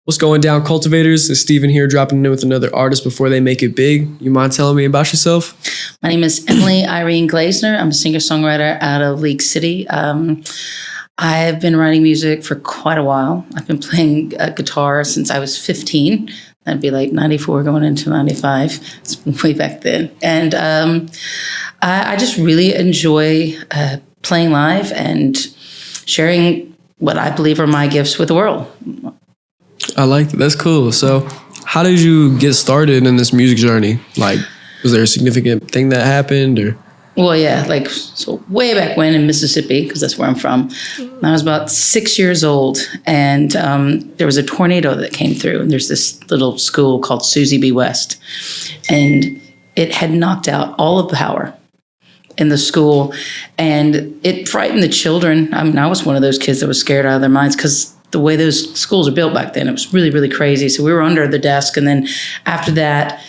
What's going down, cultivators? It's Steven here, dropping in with another artist before they make it big. You mind telling me about yourself? My name is Emily Glazener. I'm a singer-songwriter out of League City. I've been writing music for quite a while. I've been playing guitar since I was 15. That'd be like 94 going into 95. It's way back then. And I just really enjoy playing live and sharing what I believe are my gifts with the world. I like that. That's cool. So how did you get started in this music journey? Like, was there a significant thing that happened or? Well, yeah, so way back when in Mississippi, because that's where I'm from, I was about 6 years old, and there was a tornado that came through, and there's this little school called Susie B. West, and it had knocked out all of the power in the school, and it frightened the children. I mean, I was one of those kids that was scared out of their minds because the way those schools are built back then, it was really, really crazy. So we were under the desk, and then after that,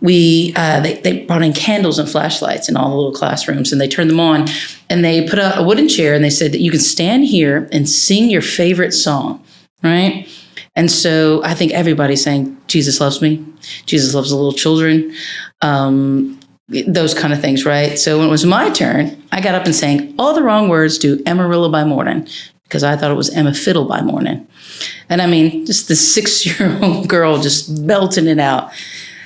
they brought in candles and flashlights in all the little classrooms, and they turned them on, and they put a wooden chair, and they said that you can stand here and sing your favorite song, right? And so I think everybody's saying, Jesus loves me, Jesus loves the little children, those kind of things, right? So when it was my turn, I got up and sang all the wrong words to Amarillo by Morning, because I thought it was Emma Fiddle by Morning. And I mean, just the 6-year-old girl just belting it out.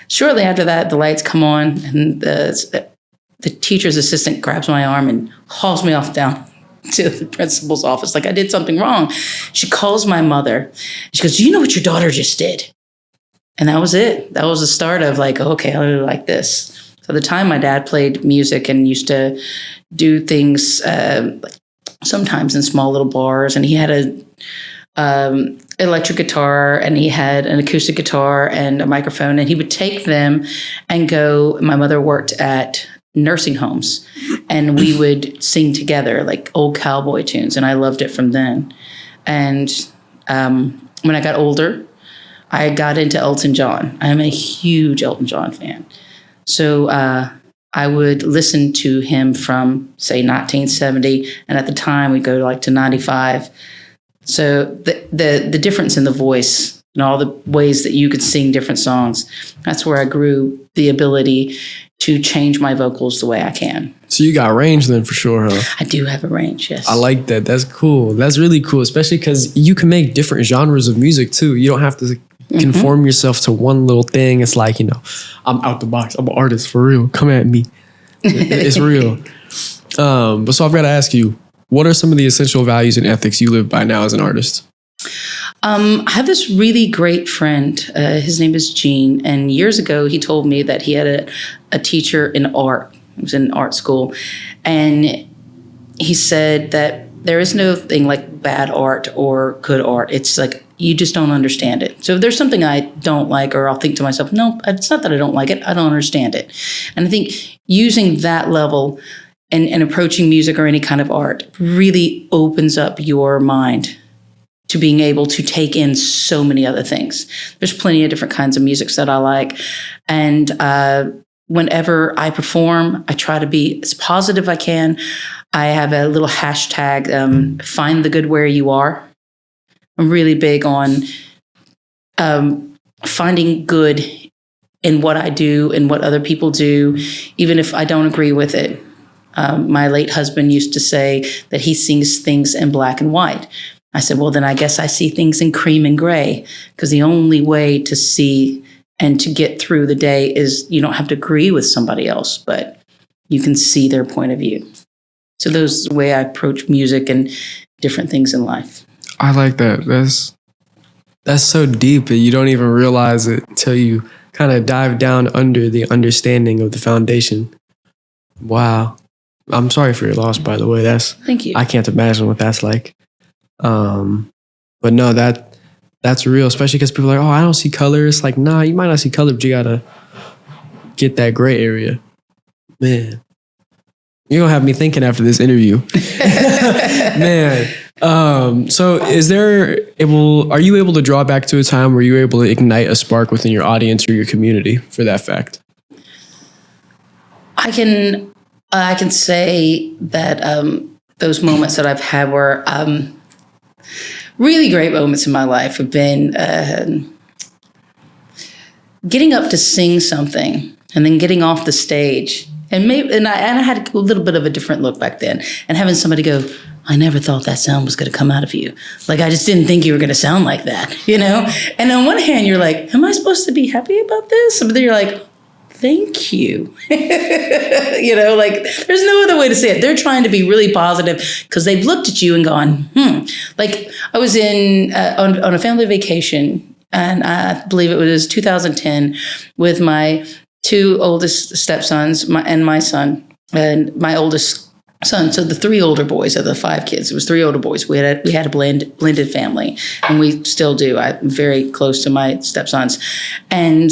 Shortly after that, the lights come on, and the teacher's assistant grabs my arm and hauls me off down to the principal's office like I did something wrong. She calls my mother. She goes, "Do you know what your daughter just did?" And that was it. That was the start of like, okay, I really like this. So at the time, my dad played music and used to do things sometimes in small little bars, and he had a electric guitar, and he had an acoustic guitar and a microphone, and he would take them and go. My mother worked at nursing homes, and we would sing together like old cowboy tunes, and I loved it from then. And when I got older, I got into Elton John. I'm a huge Elton John fan. So I would listen to him from, say, 1970, and at the time we'd go to 95. So the difference in the voice and all the ways that you could sing different songs, that's where I grew the ability to change my vocals the way I can. So you got range then for sure, huh? I do have a range, yes. I like that. That's cool. That's really cool, especially because you can make different genres of music too. You don't have to conform yourself to one little thing. It's like, I'm out the box. I'm an artist for real. Come at me. It's real. But so I've got to ask you, what are some of the essential values and ethics you live by now as an artist? I have this really great friend. His name is Gene. And years ago, he told me that he had a teacher in art. He was in art school. And he said that there is no thing like bad art or good art. It's like you just don't understand it. So if there's something I don't like, or I'll think to myself, no, it's not that I don't like it. I don't understand it. And I think using that level and approaching music or any kind of art really opens up your mind to being able to take in so many other things. There's plenty of different kinds of music that I like. And whenever I perform, I try to be as positive as I can. I have a little hashtag, find the good where you are. I'm really big on finding good in what I do and what other people do, even if I don't agree with it. My late husband used to say that he sees things in black and white. I said, well, then I guess I see things in cream and gray, because the only way to see and to get through the day is you don't have to agree with somebody else, but you can see their point of view. So those are the way I approach music and different things in life. I like that. That's so deep that you don't even realize it until you kind of dive down under the understanding of the foundation. Wow. I'm sorry for your loss, by the way. Thank you. I can't imagine what that's like. But no, that's real, especially because people are like, oh, I don't see color. It's like, nah, you might not see color, but you gotta get that gray area. Man, you're gonna have me thinking after this interview. Man. So are you able to draw back to a time where you were able to ignite a spark within your audience or your community for that fact? I can say that those moments that I've had where really great moments in my life have been getting up to sing something and then getting off the stage. And I had a little bit of a different look back then, and having somebody go, I never thought that sound was going to come out of you. Like, I just didn't think you were going to sound like that, you know? And on one hand, you're like, am I supposed to be happy about this? But then you're like, thank you. You know, like, there's no other way to say it. They're trying to be really positive because they've looked at you and gone, Like, I was on a family vacation, and I believe it was 2010, with my two oldest stepsons and my son, and my oldest son. So the three older boys of the five kids. It was three older boys. We had a blended family, and we still do. I'm very close to my stepsons, and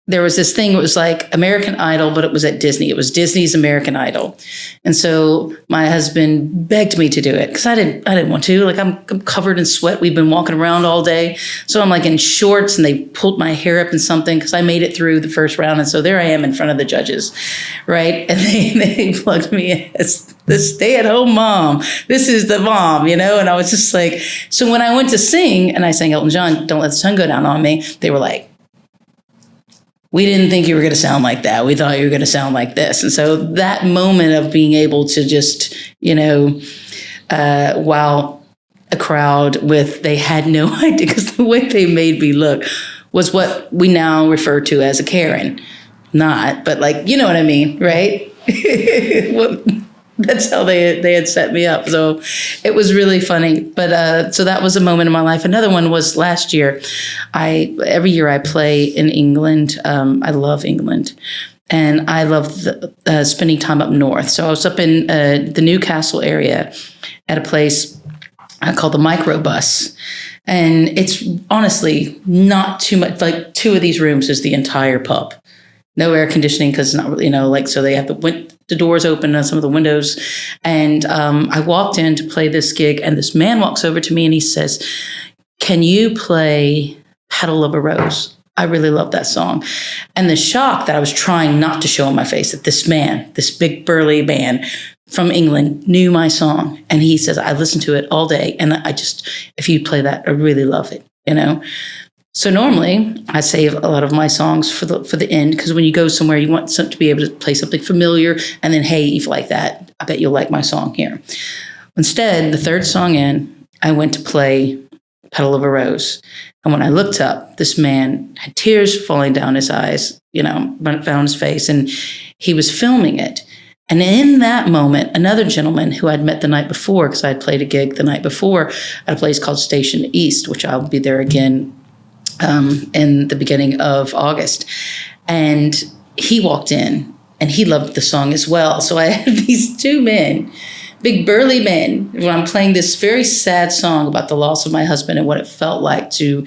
there was this thing. It was like American Idol, but it was at Disney. It was Disney's American Idol, and so my husband begged me to do it because I didn't want to. Like, I'm covered in sweat. We've been walking around all day, so I'm like in shorts, and they pulled my hair up in something because I made it through the first round, and so there I am in front of the judges, right? And they plugged me as the stay-at-home mom. This is the mom, you know. And I was just like, so when I went to sing and I sang Elton John, "Don't Let the Sun Go Down on Me," they were like, we didn't think you were going to sound like that. We thought you were going to sound like this. And so that moment of being able to just, you know, wow a crowd with, they had no idea, because the way they made me look was what we now refer to as a Karen. Not, but like, you know what I mean, right? That's how they had set me up. So it was really funny. But so that was a moment in my life. Another one was last year. Every year I play in England. I love England. And I love spending time up north. So I was up in the Newcastle area at a place called the Microbus. And it's honestly not too much. Like, two of these rooms is the entire pub. No air conditioning because it's not really, you know, like, so they have the doors open on some of the windows. And I walked in to play this gig, and this man walks over to me and he says, can you play Petal of a Rose? I really love that song. And the shock that I was trying not to show on my face, that this man, this big burly man from England, knew my song. And he says, I listened to it all day. And if you play that, I really love it, you know? So normally I save a lot of my songs for the end, because when you go somewhere, you want to be able to play something familiar. And then, hey, if you like that, I bet you'll like my song here. Instead, the third song in, I went to play Petal of a Rose. And when I looked up, this man had tears falling down his eyes, you know, down his face, and he was filming it. And in that moment, another gentleman who I'd met the night before, because I had played a gig the night before at a place called Station East, which I'll be there again in the beginning of August. And he walked in and he loved the song as well. So I had these two men, big burly men, when I'm playing this very sad song about the loss of my husband and what it felt like to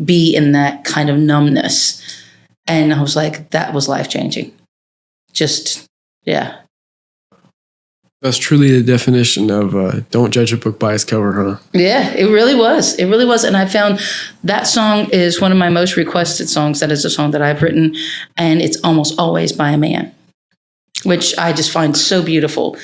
be in that kind of numbness. And I was like, that was life-changing. Just, yeah. That's truly the definition of don't judge a book by its cover, huh? Yeah, it really was. It really was. And I found that song is one of my most requested songs. That is a song that I've written, and it's almost always by a man, which I just find so beautiful.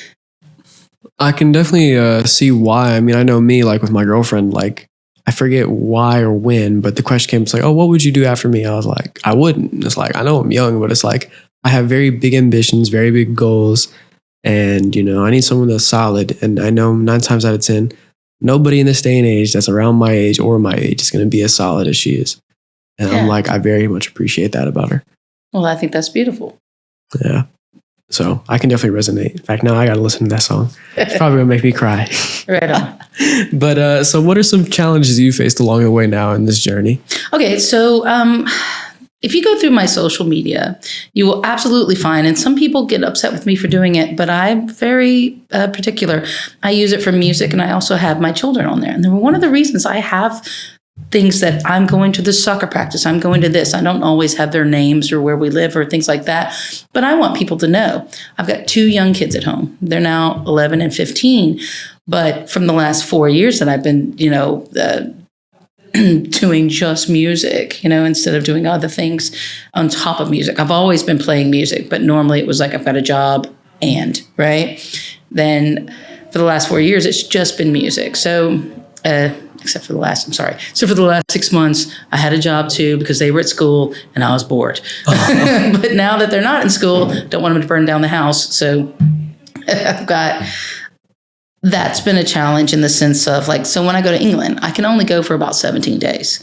I can definitely see why. I mean, I know me, like with my girlfriend, like I forget why or when, but the question came, it's like, oh, what would you do after me? I was like, I wouldn't. And it's like, I know I'm young, but it's like, I have very big ambitions, very big goals. And, you know, I need someone that's solid. And I know 9 times out of 10, nobody in this day and age that's around my age or my age is going to be as solid as she is. And I'm like, I very much appreciate that about her. Well, I think that's beautiful. Yeah. So I can definitely resonate. In fact, now I got to listen to that song. It's probably going to make me cry. Right on. But so what are some challenges you faced along the way now in this journey? Okay. So, if you go through my social media, you will absolutely find, and some people get upset with me for doing it, but I'm very particular. I use it for music, and I also have my children on there. And one of the reasons I have things that I'm going to this soccer practice, I'm going to this. I don't always have their names or where we live or things like that, but I want people to know. I've got 2 young kids at home. They're now 11 and 15, but from the last 4 years that I've been, you know, doing just music, you know, instead of doing other things on top of music. I've always been playing music, but normally it was like I've got a job and, right? Then for the last 4 years, it's just been music. So except for the last 6 months, I had a job too because they were at school and I was bored. But now that they're not in school, don't want them to burn down the house. So that's been a challenge in the sense of like, so when I go to England, I can only go for about 17 days.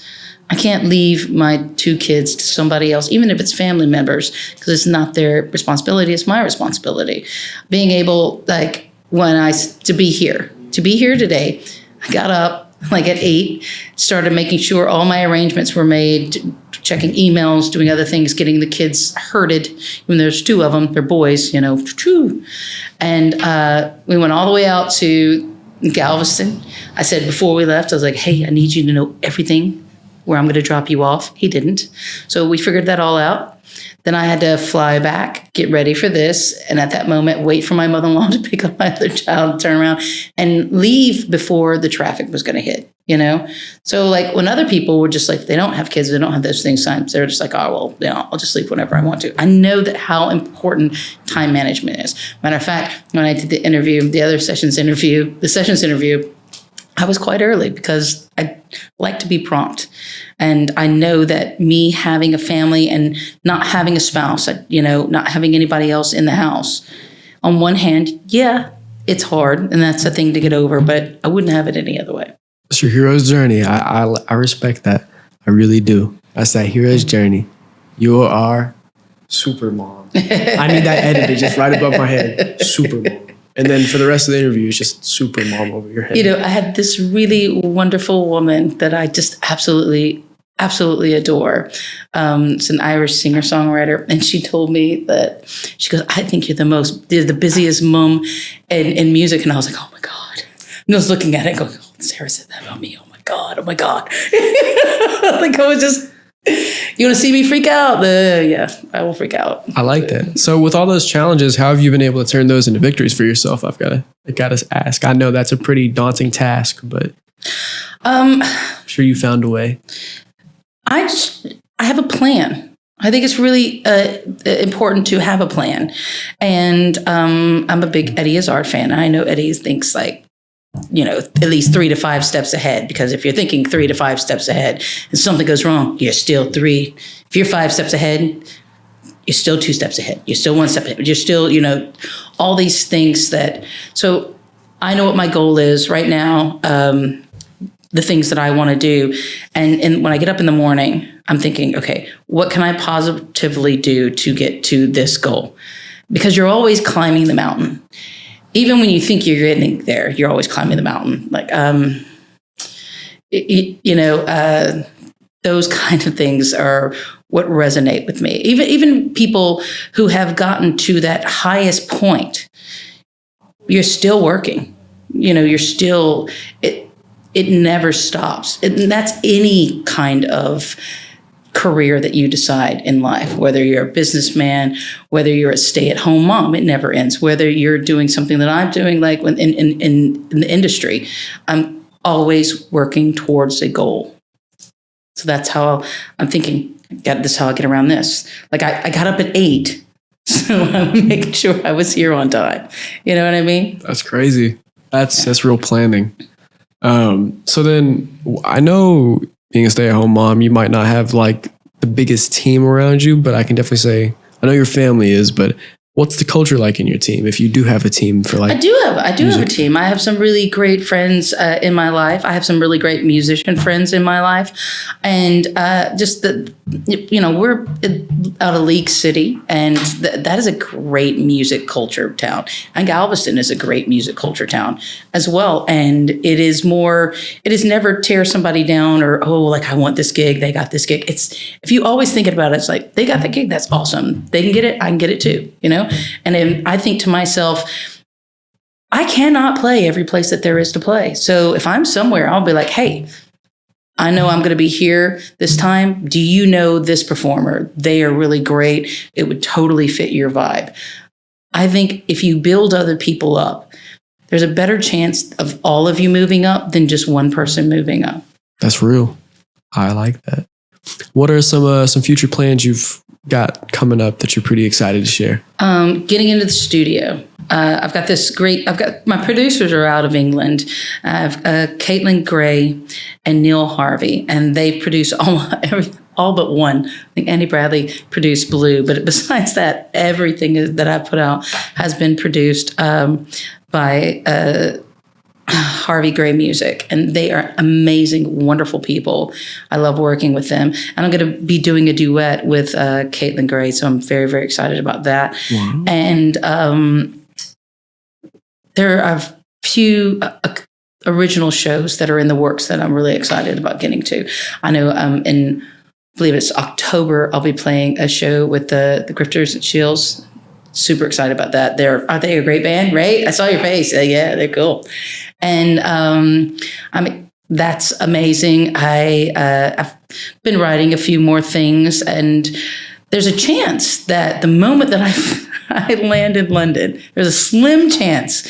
I can't leave my 2 kids to somebody else, even if it's family members, because it's not their responsibility. It's my responsibility. Being able, like, to be here today, I got up like at 8, started making sure all my arrangements were made, checking emails, doing other things, getting the kids herded. When there's 2 of them, they're boys, and we went all the way out to Galveston. I said before we left, I was like, hey, I need you to know everything where I'm going to drop you off. He didn't. So we figured that all out. Then I had to fly back, get ready for this, and at that moment, wait for my mother-in-law to pick up my other child, turn around, and leave before the traffic was going to hit, So like when other people were just like, they don't have kids, they don't have those things signed, they're just like, oh, well, I'll just leave whenever I want to. I know that how important time management is. Matter of fact, when I did the sessions interview, I was quite early because I like to be prompt. And I know that me having a family and not having a spouse, not having anybody else in the house, on one hand, yeah, it's hard and that's a thing to get over, but I wouldn't have it any other way. It's your hero's journey. I respect that. I really do. That's that hero's journey. You are supermom. I need that edited just right above my head. Supermom. And then for the rest of the interview, it's just supermom over your head. I had this really wonderful woman that I just absolutely adore. It's an Irish singer-songwriter. And she told me that, she goes, I think you're the busiest mom in music. And I was like, oh my God. And I was looking at it going, oh, Sarah said that about me. Oh my God. Like I was just, you want to see me freak out? Yeah, I will freak out. I like that. So with all those challenges, how have you been able to turn those into victories for yourself? I got to ask. I know that's a pretty daunting task, but I'm sure you found a way. I have a plan. I think it's really important to have a plan. And I'm a big Eddie Izzard fan. I know Eddie thinks like, at least 3 to 5 steps ahead, because if you're thinking 3 to 5 steps ahead and something goes wrong, you're still 3. If you're 5 steps ahead, you're still 2 steps ahead. You're still 1 step ahead. You're still, all these things so I know what my goal is right now, the things that I want to do. And when I get up in the morning, I'm thinking, okay, what can I positively do to get to this goal? Because you're always climbing the mountain. Even when you think you're getting there, you're always climbing the mountain. Like, those kind of things are what resonate with me. Even people who have gotten to that highest point, you're still working. You're still, it never stops. And that's any kind of career that you decide in life, whether you're a businessman, whether you're a stay-at-home mom, it never ends. Whether you're doing something that I'm doing, like in the industry, I'm always working towards a goal. So that's how I'm thinking. This is how I get around this. Like I got up at 8, so I'm making sure I was here on time. You know what I mean? That's crazy. That's real planning. So then I know, being a stay-at-home mom, you might not have like the biggest team around you, but I can definitely say, I know your family is, but what's the culture like in your team? If you do have a team for like, I do have a team. I have some really great friends in my life. I have some really great musician friends in my life, and we're out of League City, and that is a great music culture town. And Galveston is a great music culture town as well. And it is never tear somebody down or, oh, like I want this gig, they got this gig. If you always think about it, it's like, they got the gig, that's awesome. They can get it, I can get it too, And then I think to myself, I cannot play every place that there is to play. So if I'm somewhere, I'll be like, hey, I know I'm going to be here this time. Do you know this performer? They are really great. It would totally fit your vibe. I think if you build other people up, there's a better chance of all of you moving up than just one person moving up. That's real. I like that. What are some future plans you've got coming up that you're pretty excited to share? Getting into the studio. I've got my producers are out of England. I have Caitlin Gray and Neil Harvey, and they produce all but one. I think Andy Bradley produced Blue, but besides that, everything that I put out has been produced by Harvey Gray Music, and they are amazing, wonderful people. I love working with them, and I'm going to be doing a duet with Caitlin Gray, so I'm very, very excited about that. Wow. And there are a few original shows that are in the works that I'm really excited about getting to. I know I believe it's October, I'll be playing a show with the Grifters and Shields. Super excited about that. Aren't they a great band, right? I saw your face. Yeah, they're cool. And that's amazing. I've been writing a few more things, and there's a chance that the moment that I land in London, there's a slim chance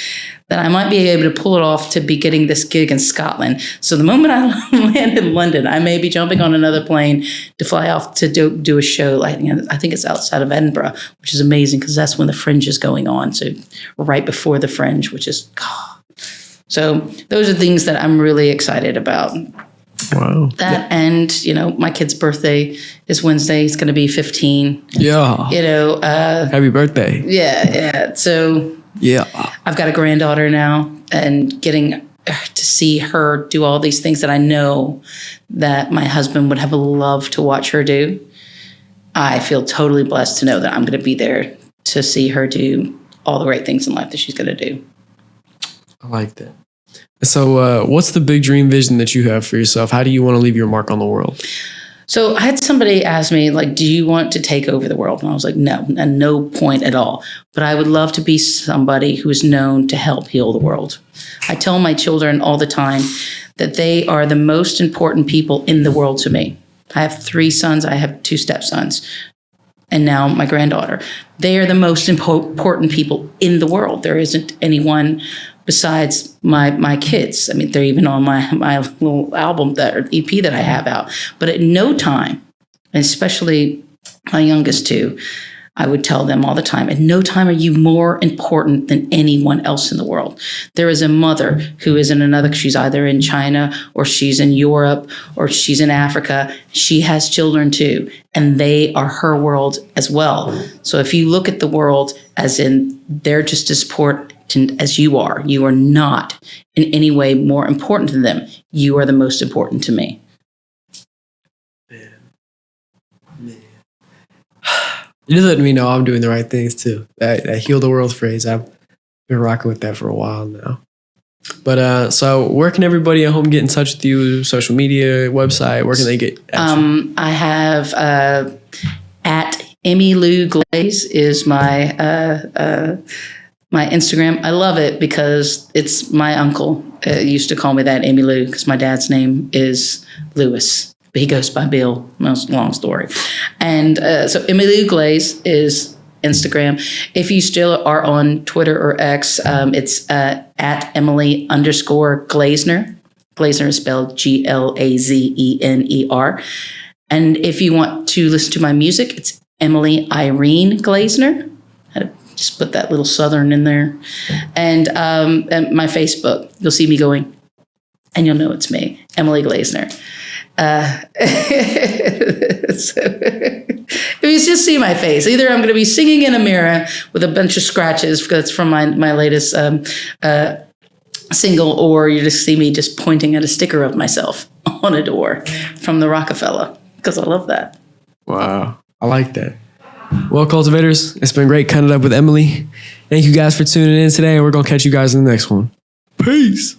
that I might be able to pull it off to be getting this gig in Scotland. So the moment I land in London, I may be jumping on another plane to fly off to do a show. I think it's outside of Edinburgh, which is amazing because that's when the Fringe is going on. So right before the Fringe, which is, so those are things that I'm really excited about. Wow. That, yeah. And, my kid's birthday is Wednesday. He's going to be 15. Yeah. Happy birthday. Yeah. So yeah, I've got a granddaughter now, and getting to see her do all these things that I know that my husband would have loved to watch her do. I feel totally blessed to know that I'm going to be there to see her do all the great things in life that she's going to do. I like that. So what's the big dream vision that you have for yourself? How do you want to leave your mark on the world? So I had somebody ask me, do you want to take over the world? And I was like, no, at no point at all. But I would love to be somebody who is known to help heal the world. I tell my children all the time that they are the most important people in the world to me. I have 3 sons. I have 2 stepsons. And now my granddaughter. They are the most important people in the world. There isn't anyone besides my kids. I mean, they're even on my little album or EP that I have out. But at no time, and especially my youngest 2, I would tell them all the time, at no time are you more important than anyone else in the world. There is a mother who is in another, she's either in China or she's in Europe or she's in Africa. She has children too, and they are her world as well. So if you look at the world as in they're just as important as you are not in any way more important than them. You are the most important to me. Man. You're letting me know I'm doing the right things too. That heal the world phrase, I've been rocking with that for a while now. But so where can everybody at home get in touch with you? Social media, website, where can they get at you? I have at Emmy Lou Glaze is my Instagram. I love it because it's my uncle used to call me that, Emmy Lou, because my dad's name is Lewis, but he goes by Bill. That's a long story. And so Emmy Lou Glaze is Instagram. If you still are on Twitter or X, it's at Emily_Glazener. Glazener is spelled Glazener. And if you want to listen to my music, it's Emily Irene Glazener. Just put that little Southern in there. And my Facebook, you'll see me going, and you'll know it's me, Emily Glazener. So, if you just see my face, either I'm going to be singing in a mirror with a bunch of scratches, that's from my latest single, or you just see me just pointing at a sticker of myself on a door from the Rockefeller, because I love that. Wow, I like that. Well, cultivators, it's been great cutting it up with Emily. Thank you guys for tuning in today, and we're going to catch you guys in the next one. Peace.